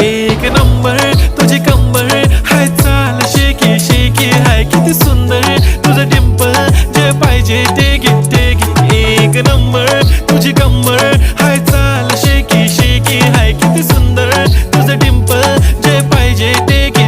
एक नंबर तुझी कंबर हाय चाल शेकी शेकी हाय किती सुंदर तुझं डिंपल जे पाहिजे ते घे एक नंबर तुझी कंबर हाय चाल शेकी शेकी हाय किती सुंदर तुझं डिंपल जे पाहिजे ते घे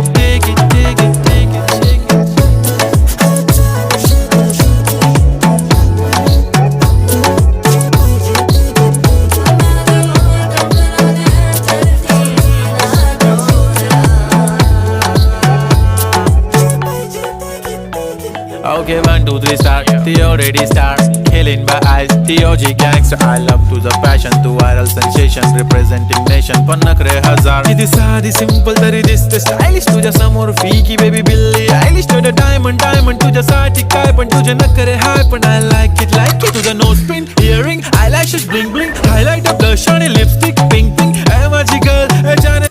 Okay, 1, 2, 3 start. The already start. Killing by eyes. The OG gangster. I love to the passion, to viral sensation, representing nation. पण नखरे हजार. किती साधी simple तरी दिसते stylish. तुझ्या समोर फीकी baby बिल्ली आयलिश. तुझं diamond तुझ्यासाठी काय पण तुझे नखरे हाय पण I like it. तुझं nose pin, earring, eyelashes bling bling, highlighter, blush आणि lipstick pink. ए माझी girl, ए जाने